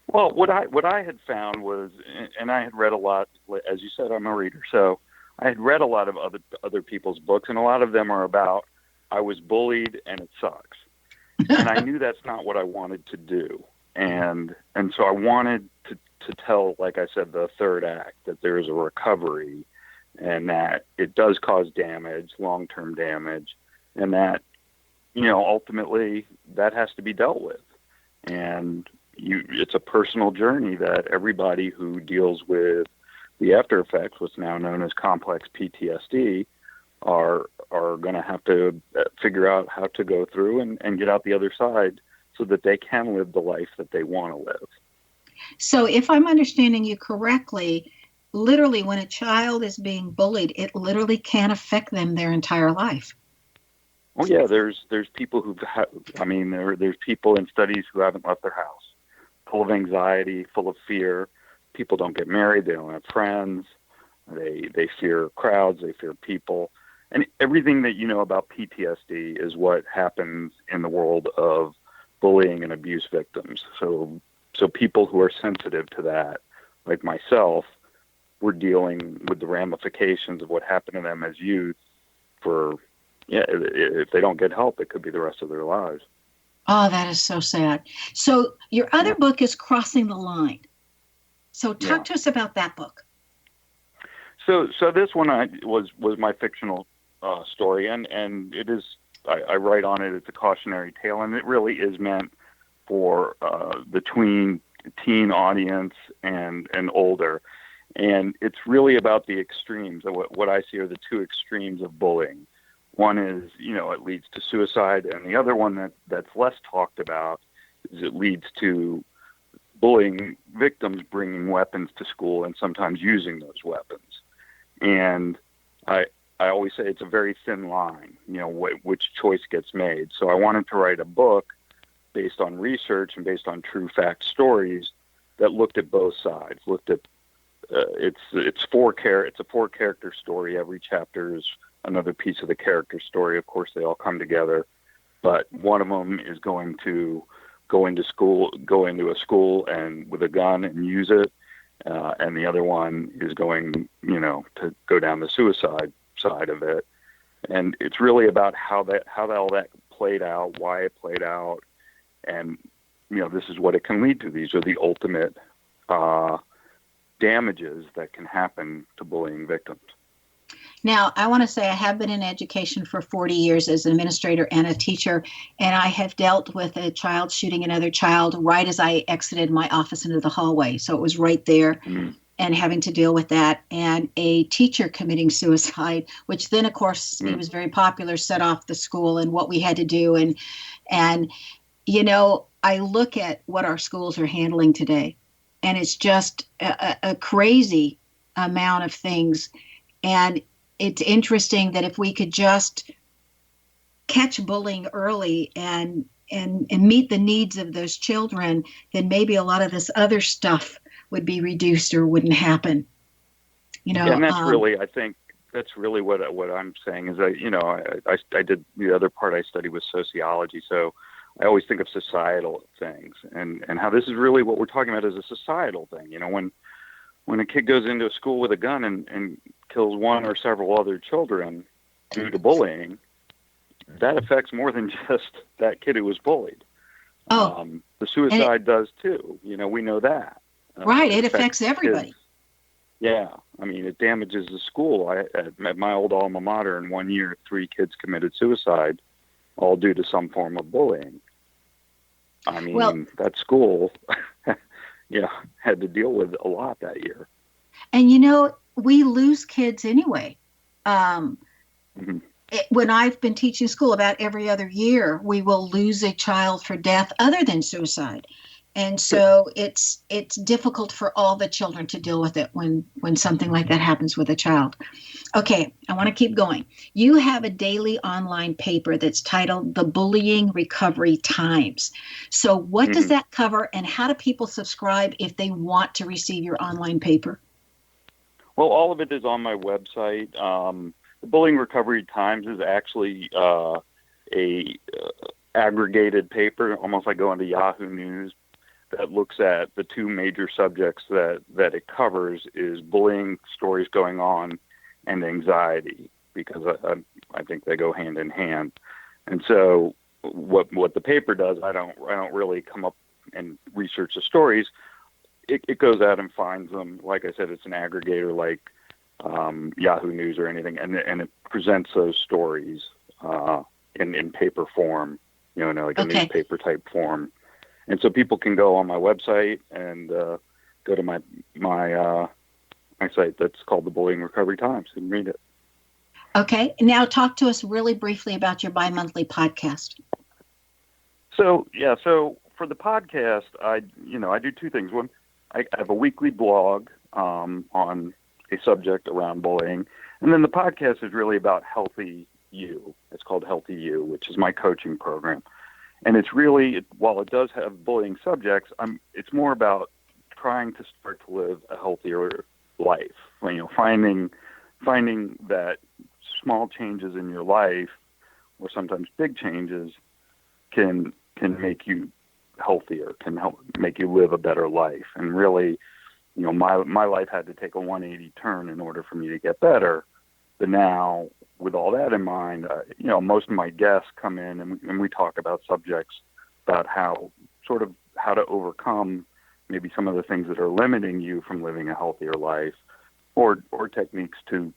Well, what I had found was, and I had read a lot, as you said, I'm a reader, so I had read a lot of other people's books, and a lot of them are about, I was bullied and it sucks. And I knew that's not what I wanted to do. And so I wanted to tell, like I said, the third act, that there is a recovery and that it does cause damage, long-term damage, and that, ultimately that has to be dealt with. And it's a personal journey that everybody who deals with the after effects, what's now known as complex PTSD, are going to have to figure out how to go through and get out the other side so that they can live the life that they want to live. So if I'm understanding you correctly, literally when a child is being bullied, it literally can affect them their entire life. Oh yeah, there's people there's people in studies who haven't left their house, full of anxiety, full of fear. People don't get married, they don't have friends, they fear crowds, they fear people. And everything that you know about PTSD is what happens in the world of bullying and abuse victims. So people who are sensitive to that, like myself, we're dealing with the ramifications of what happened to them as youth if they don't get help, it could be the rest of their lives. Oh, that is so sad. So your other book is Crossing the Line. So talk to us about that book. So this one was my fictional story, and it is, I write on it, it's a cautionary tale, and it really is meant for the teen audience and older. And it's really about the extremes. What I see are the 2 extremes of bullying. One is, it leads to suicide, and the other one that's less talked about is it leads to bullying victims bringing weapons to school and sometimes using those weapons. And I always say it's a very thin line, which choice gets made. So I wanted to write a book based on research and based on true fact stories that looked at both sides, looked at it's a 4-character story. Every chapter is another piece of the character story. Of course, they all come together, but one of them is going to go into a school and with a gun and use it, and the other one is going, to go down the suicide side of it. And it's really about how all that played out, why it played out, and this is what it can lead to. These are the ultimate damages that can happen to bullying victims. Now, I want to say I have been in education for 40 years as an administrator and a teacher, and I have dealt with a child shooting another child right as I exited my office into the hallway. So it was right there. Mm-hmm. And having to deal with that, and a teacher committing suicide, which then, of course, it was very popular, set off the school and what we had to do. And I look at what our schools are handling today, and it's just a crazy amount of things. And it's interesting that if we could just catch bullying early and meet the needs of those children, then maybe a lot of this other stuff would be reduced or wouldn't happen. And that's really, I think that's really what I'm saying is I did the other part I studied was sociology. So I always think of societal things and how this is really what we're talking about is a societal thing. When a kid goes into a school with a gun and kills one or several other children due to bullying, that affects more than just that kid who was bullied. The suicide does too. We know that. Right. It affects everybody. Kids. Yeah. I mean, it damages the school. At my old alma mater in 1 year, 3 kids committed suicide, all due to some form of bullying. I mean, that school, had to deal with a lot that year. And, we lose kids anyway. Mm-hmm. When I've been teaching school about every other year, we will lose a child for death other than suicide. And so it's difficult for all the children to deal with it when something like that happens with a child. Okay, I want to keep going. You have a daily online paper that's titled The Bullying Recovery Times. So what does that cover, and how do people subscribe if they want to receive your online paper? Well, all of it is on my website. The Bullying Recovery Times is actually a aggregated paper, almost like going to Yahoo News, that looks at the 2 major subjects that it covers is bullying stories going on and anxiety, because I think they go hand in hand. And so what the paper does, I don't really come up and research the stories. It goes out and finds them. Like I said, it's an aggregator like Yahoo News or anything, and it presents those stories in paper form, like a newspaper type form. And so people can go on my website and go to my site that's called the Bullying Recovery Times and read it. Okay. Now talk to us really briefly about your bi-monthly podcast. So for the podcast, I do 2 things. One, I have a weekly blog on a subject around bullying. And then the podcast is really about Healthy You. It's called Healthy You, which is my coaching program. And it's really, while it does have bullying subjects, it's more about trying to start to live a healthier life. Finding that small changes in your life, or sometimes big changes, can make you healthier, can help make you live a better life. And really, my life had to take a 180 turn in order for me to get better. But now, with all that in mind, most of my guests come in and we talk about subjects about how to overcome maybe some of the things that are limiting you from living a healthier life, or techniques to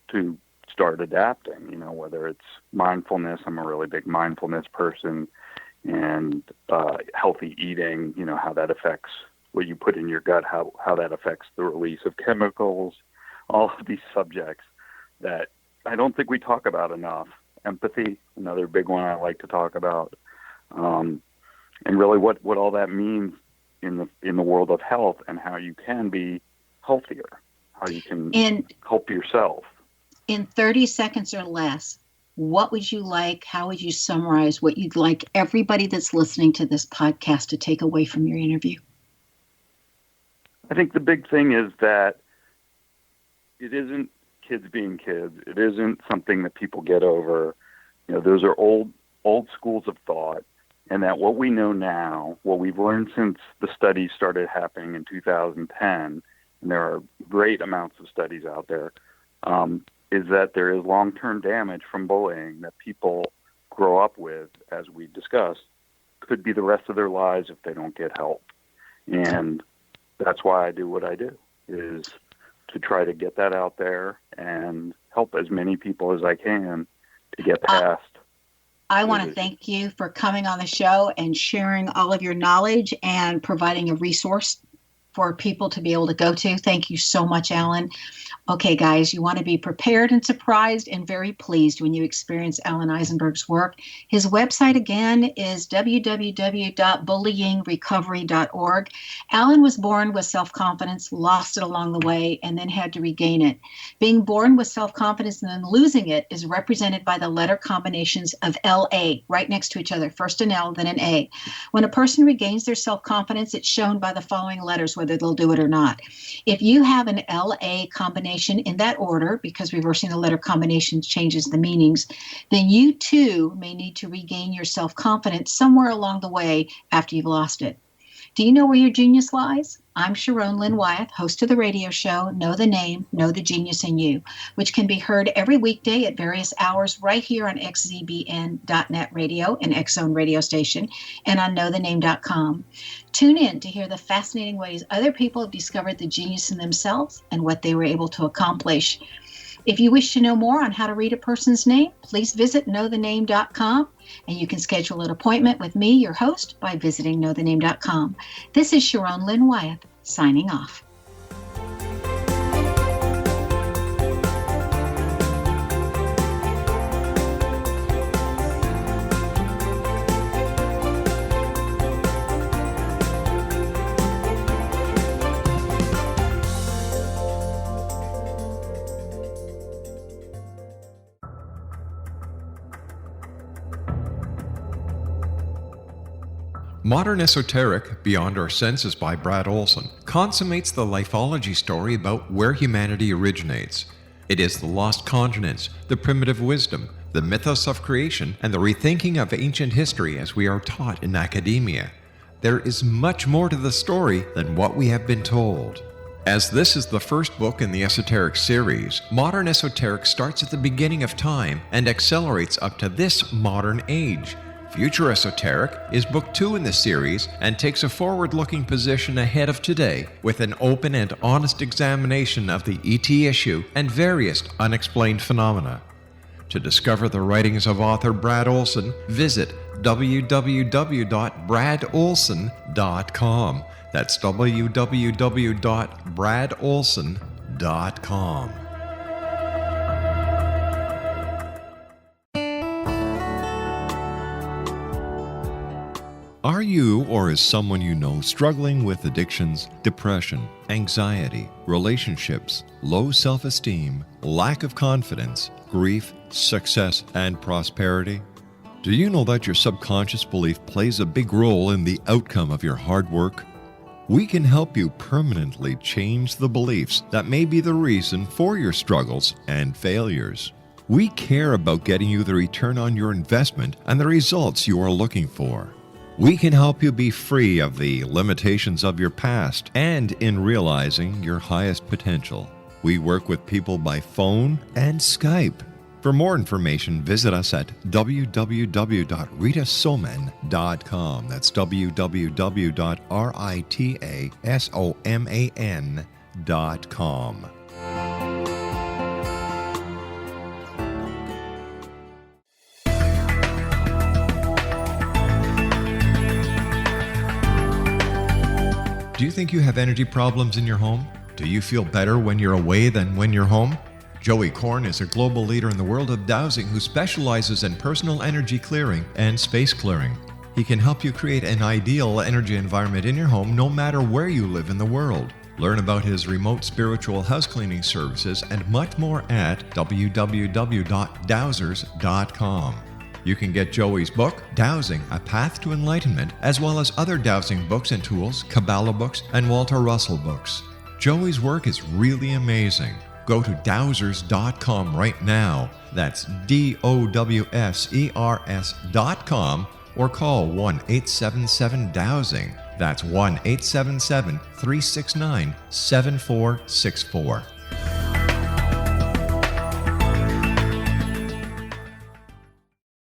start adapting, whether it's mindfulness. I'm a really big mindfulness person, and healthy eating, how that affects what you put in your gut, how that affects the release of chemicals, all of these subjects that I don't think we talk about enough. Empathy, another big one I like to talk about, and really what all that means in the world of health, and how you can be healthier, how you can help yourself. In 30 seconds or less, what would you like? How would you summarize what you'd like everybody that's listening to this podcast to take away from your interview? I think the big thing is that it isn't kids being kids. It isn't something that people get over. Those are old schools of thought, and that what we know now, what we've learned since the studies started happening in 2010, and there are great amounts of studies out there, is that there is long-term damage from bullying that people grow up with, as we discussed, could be the rest of their lives if they don't get help. And that's why I do what I do, is to try to get that out there and help as many people as I can to get past. I want to thank you for coming on the show and sharing all of your knowledge and providing a resource for people to be able to go to. Thank you so much, Alan. Okay, guys, you want to be prepared and surprised and very pleased when you experience Alan Eisenberg's work. His website, again, is www.bullyingrecovery.org. Alan was born with self-confidence, lost it along the way, and then had to regain it. Being born with self-confidence and then losing it is represented by the letter combinations of LA, right next to each other, first an L, then an A. When a person regains their self-confidence, it's shown by the following letters, whether they'll do it or not. If you have an LA combination in that order, because reversing the letter combinations changes the meanings, then you too may need to regain your self-confidence somewhere along the way after you've lost it. Do you know where your genius lies? I'm Sharon Lynn Wyeth, host of the radio show Know the Name, Know the Genius in You, which can be heard every weekday at various hours right here on xzbn.net radio, an X-Zone radio station, and on knowthename.com. Tune in to hear the fascinating ways other people have discovered the genius in themselves and what they were able to accomplish. If you wish to know more on how to read a person's name, please visit knowthename.com, and you can schedule an appointment with me, your host, by visiting knowthename.com. This is Sharon Lynn Wyeth, signing off. Modern Esoteric, Beyond Our Senses by Brad Olson, consummates the lifeology story about where humanity originates. It is the lost continents, the primitive wisdom, the mythos of creation, and the rethinking of ancient history as we are taught in academia. There is much more to the story than what we have been told. As this is the first book in the Esoteric series, Modern Esoteric starts at the beginning of time and accelerates up to this modern age. Future Esoteric is book 2 in the series and takes a forward-looking position ahead of today with an open and honest examination of the ET issue and various unexplained phenomena. To discover the writings of author Brad Olson, visit www.bradolson.com. That's www.bradolson.com. Are you or is someone you know struggling with addictions, depression, anxiety, relationships, low self-esteem, lack of confidence, grief, success, and prosperity? Do you know that your subconscious belief plays a big role in the outcome of your hard work? We can help you permanently change the beliefs that may be the reason for your struggles and failures. We care about getting you the return on your investment and the results you are looking for. We can help you be free of the limitations of your past and in realizing your highest potential. We work with people by phone and Skype. For more information, visit us at www.ritasoman.com. That's www.ritasoman.com. Do you think you have energy problems in your home? Do you feel better when you're away than when you're home? Joey Korn is a global leader in the world of dowsing who specializes in personal energy clearing and space clearing. He can help you create an ideal energy environment in your home no matter where you live in the world. Learn about his remote spiritual house cleaning services and much more at www.dowsers.com. You can get Joey's book, Dowsing, A Path to Enlightenment, as well as other dowsing books and tools, Kabbalah books, and Walter Russell books. Joey's work is really amazing. Go to dowsers.com right now. That's DOWSERS.com, or call 1-877-DOWSING. That's 1-877-369-7464.